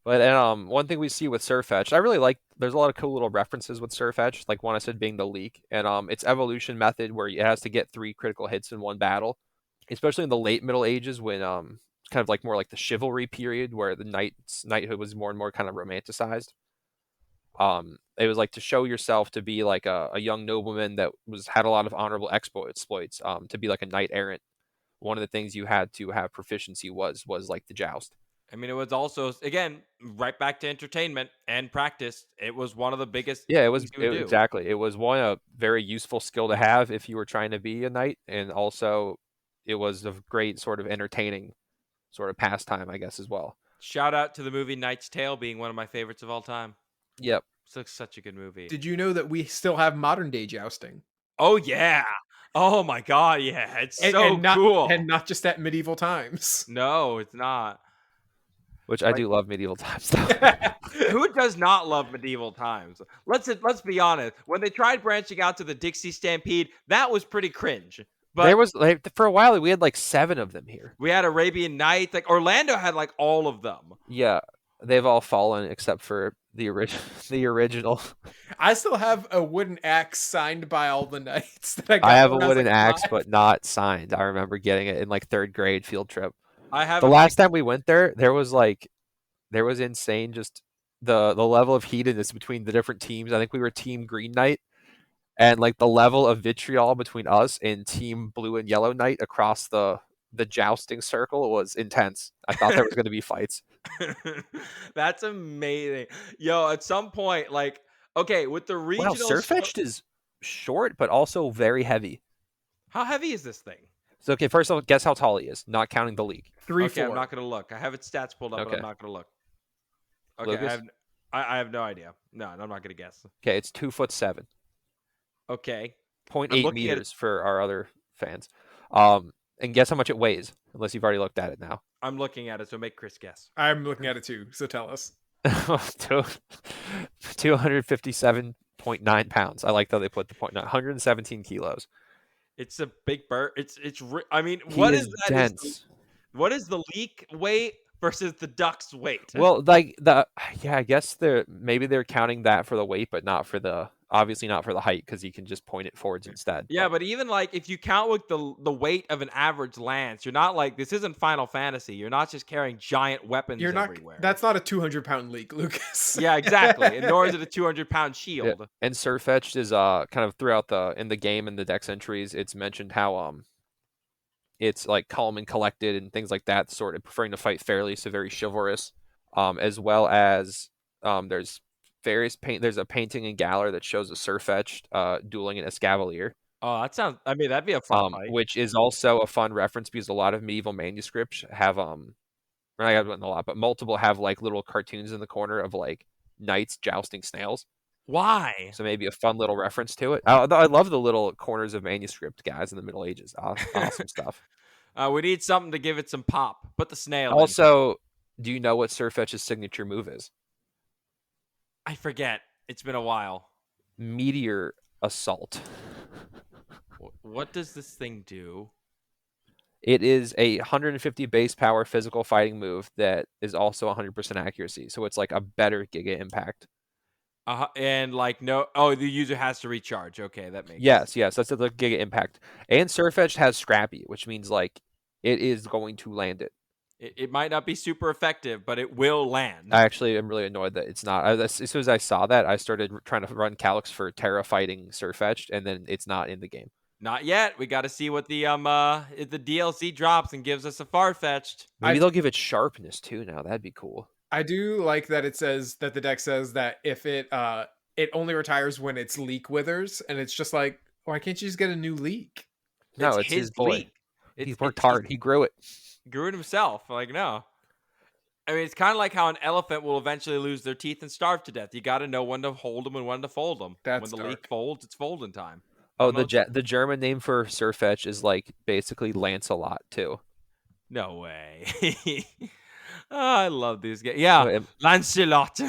But and one thing we see with Surfetch, I really like. There's a lot of cool little references with Surfetch. Like one I said being the leak, and its evolution method where it has to get 3 critical hits in one battle, especially in the late Middle Ages when kind of like more like the chivalry period where the knighthood was more and more kind of romanticized. It was like to show yourself to be like a young nobleman that had a lot of honorable exploits. To be like a knight errant, one of the things you had to have proficiency was like the joust. I mean, it was also again right back to entertainment and practice. It was one of the biggest Yeah, things you would do. exactly. It was one a very useful skill to have if you were trying to be a knight, and also it was a great sort of entertaining sort of pastime, I guess, as well. Shout out to the movie Knight's Tale being one of my favorites of all time. Yep. It's such a good movie. Did you know that we still have modern day jousting? Oh yeah. Oh my god, yeah. It's And, so and not cool. and not just at medieval times. No, it's not. Which I Like do love medieval times though. who does not love medieval times? Let's be honest. When they tried branching out to the Dixie Stampede, that was pretty cringe. There But was like for a while we had like 7 of them here. we had Arabian Nights. Like Orlando had like all of them. Yeah, they've all fallen except for the original. The original. I still have a wooden axe signed by all the knights that I I got have a when I was wooden like axe, 5. but not signed. I remember getting it in like 3rd grade field trip. I have The a last time we went there, there was insane just the level of heatedness between the different teams. I think we were Team Green Knight, and like the level of vitriol between us and Team Blue and Yellow Knight across the jousting circle was intense. I thought there was going to be fights. That's amazing. Yo, at some point, like, okay, with the Wow, regionals, Surfetched is short but also very heavy. how heavy is this thing? So okay, first of all, guess how tall he is, not counting the league. 3, Okay, I'm 4. not gonna look. I have its stats pulled up, but Okay, I'm not gonna look. Okay, Lucas. I have no idea. No, I'm not gonna guess. Okay, it's 2'7". Okay, I'm 0.8 looking at it. meters for our other fans. And guess how much it weighs, unless you've already looked at it now. I'm looking at it. So make Chris guess. I'm looking at it too, so tell us. 257.9 pounds. I like how they put the point. 117 kilos. It's a big bird. I mean, He what is is that? dense. What is the leak weight versus the duck's weight? Well, yeah, I guess maybe they're counting that for the weight, but obviously not for the height because you can just point it forwards instead. Yeah, but even like if you count with the weight of an average lance, you're not like this isn't Final Fantasy. You're not just carrying giant weapons You're not everywhere. That's not a 200-pound leak, Lucas. Yeah, exactly. And nor is it a 200-pound Yeah. shield. And Surfetched is kind of throughout in the game and the dex entries, it's mentioned how it's like calm and collected and things like that, sort of preferring to fight fairly, so very chivalrous. As well as there's there's a painting in Galar that shows a Surfetched dueling an Escavalier. Oh, that sounds. I mean, that'd be a fun fight. Which is also a fun reference because a lot of medieval manuscripts have I haven't a lot, but multiple have like little cartoons in the corner of like knights jousting snails. Why? So maybe a fun little reference to it. I love the little corners of manuscript, guys, in the Middle Ages. Awesome stuff. We need something to give it some pop. Put the snail in. Also, do you know what Surfetch's signature move is? I forget. It's been a while. Meteor Assault. What does this thing do? It is a 150 base power physical fighting move that is also 100% accuracy. So it's like a better Giga Impact. And like no, oh, the user has to recharge. Okay, that makes Yes, that's the Giga Impact. And Surfetched has Scrappy, which means like it is going to land it. It might not be super effective, but it will land. I actually am really annoyed that it's not. As soon as I saw that, I started trying to run Calyx for Terra fighting Surfetched, and then it's not in the game. Not yet. We got to see what the if the DLC drops and gives us a Farfetched. Maybe they'll give it sharpness too now. That'd be cool. I do like that it says that the deck says that if it only retires when its leak withers, and it's just like, why can't you just get a new leak? No, it's his boy. leak. He worked hard. He grew it. Grew it himself. Like, no. I mean, it's kind of like how an elephant will eventually lose their teeth and starve to death. You got to know when to hold them and when to fold them. That's when the leak dark. folds, it's folding time. Oh, the German name for Surfetch is like basically Lancelot too. No way. Oh, I love these guys. Yeah, Lancelot.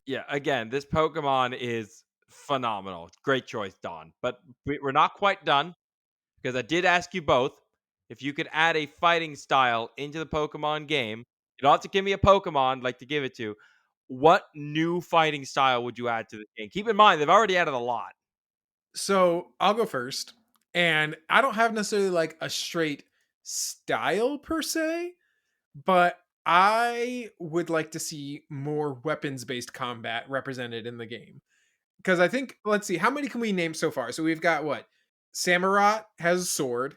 Yeah, again, this Pokemon is phenomenal. Great choice, Don. But we're not quite done because I did ask you both if you could add a fighting style into the Pokemon game. You don't have to give me a Pokemon like to give it to. What new fighting style would you add to the game? Keep in mind, they've already added a lot. So I'll go first. And I don't have necessarily like a straight style per se, but I would like to see more weapons based combat represented in the game. Because I think, let's see, how many can we name so far? So we've got what? Samurott has sword,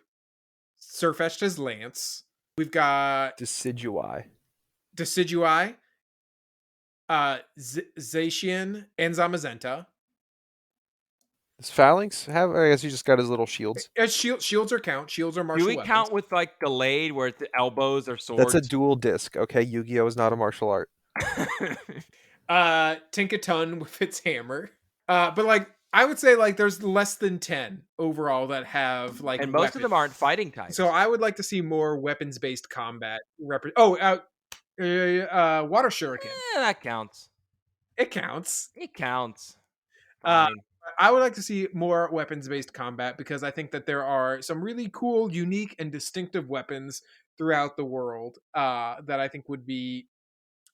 Surfetched has lance, we've got Decidueye, Zacian, and Zamazenta. Does Phalanx have? I guess he just got his little shields. Shields are count. Shields are Do martial we weapons. count with like the blade where the elbows are That's a swords? dual disc. Okay, Yu-Gi-Oh is not a martial art. Tinkaton with its hammer. But like I would say like there's less than 10 overall that have like And most of weapon. them aren't fighting So types. I would like to see more weapons based combat. Water shuriken. That counts. It counts. It counts. Uh, Fine. I would like to see more weapons based combat because I think that there are some really cool, unique, and distinctive weapons throughout the world that I think would be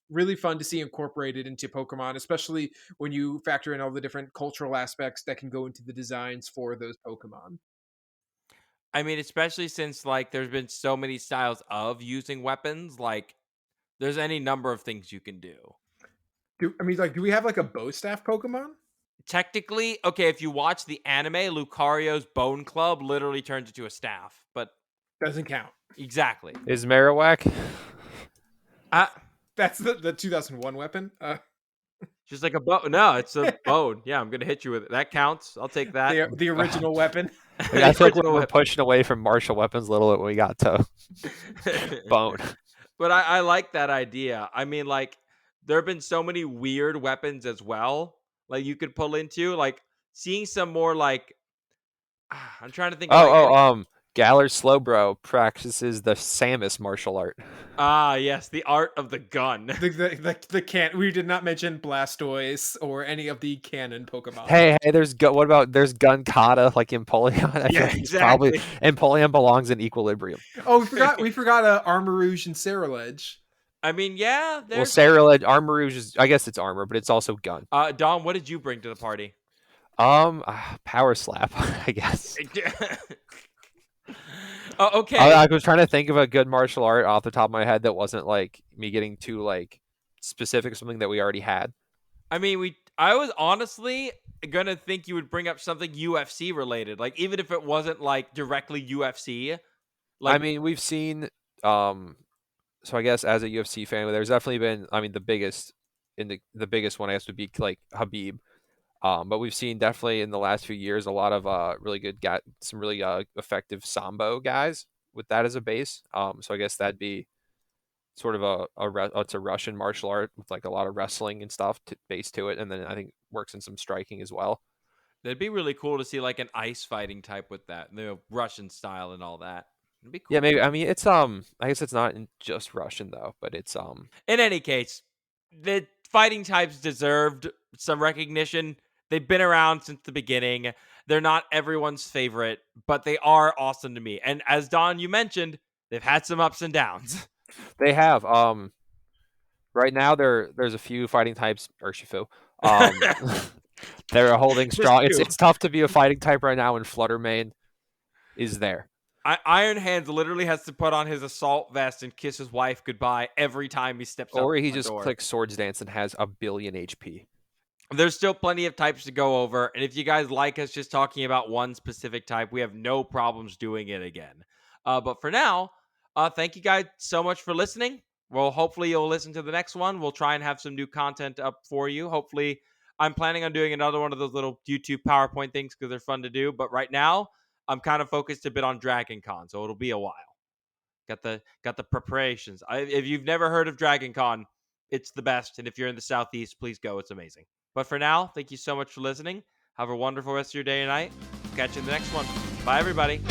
really fun to see incorporated into Pokemon, especially when you factor in all the different cultural aspects that can go into the designs for those Pokemon. I mean, especially since like there's been so many styles of using weapons, like there's any number of things you can do. Do we have like a bow staff Pokemon? Technically, okay, if you watch the anime, Lucario's bone club literally turns into a staff, but Doesn't count. exactly. Is Marowak? Uh, That's the 2001 weapon. just like a bone. No, it's a bone. Yeah, I'm gonna hit you with it. That counts. I'll take that. The original weapon. Like, I The feel like original we're weapon. pushing away from martial weapons a little bit when we got to bone. But I like that idea. I mean, like, there have been so many weird weapons as well. Like you could pull into like seeing some more like I'm trying to think of like Galar Slowbro practices the Samus martial art. yes, the art of the gun. The can we did not mention Blastoise or any of the canon Pokemon. Hey, what about there's Gun Kata like Empoleon? I feel Yeah, like he's probably exactly. Empoleon belongs in Equilibrium. Oh, we forgot Armarouge and Ceruledge. I mean, yeah, Well, there's Armor is I guess it's armor, but it's also gun. Dom, what did you bring to the party? Power slap, I guess. Oh, okay. I was trying to think of a good martial art off the top of my head that wasn't like me getting too like specific, something that we already had. I mean, I was honestly gonna think you would bring up something UFC related, like even if it wasn't like directly UFC. I Like, mean, we've seen so I guess as a UFC fan, there's definitely been I mean the biggest one I guess would be like Habib. But we've seen definitely in the last few years a lot of really good some really effective sambo guys with that as a base. So I guess that'd be sort of it's a Russian martial art with like a lot of wrestling and stuff base to it, and then I think works in some striking as well. that'd be really cool to see like an ice fighting type with that, Russian style and all that. It'd be Yeah, cool. maybe. I mean, it's I guess it's not just Russian though, but it's In any case, the fighting types deserved some recognition. They've been around since the beginning. They're not everyone's favorite, but they are awesome to me. And as Don, you mentioned, they've had some ups and downs. they have right now there's a few fighting types Urshifu. Um, they're holding Just strong. It's two. it's tough to be a fighting type right now, and Fluttermane is there. Iron Hands literally has to put on his assault vest and kiss his wife goodbye every time he steps out Or the he front just door. clicks Swords Dance and has 1,000,000,000 HP. There's still plenty of types to go over, and if you guys like us just talking about one specific type, we have no problems doing it again. But for now, thank you guys so much for listening. Well, hopefully you'll listen to the next one. We'll try and have some new content up for you. Hopefully, I'm planning on doing another one of those little YouTube PowerPoint things because they're fun to do. But right now, I'm kind of focused a bit on Dragon Con, so it'll be a while. Got the preparations. If you've never heard of Dragon Con, it's the best. And if you're in the Southeast, please go. It's amazing. But for now, thank you so much for listening. Have a wonderful rest of your day and night. Catch you in the next one. Bye, everybody.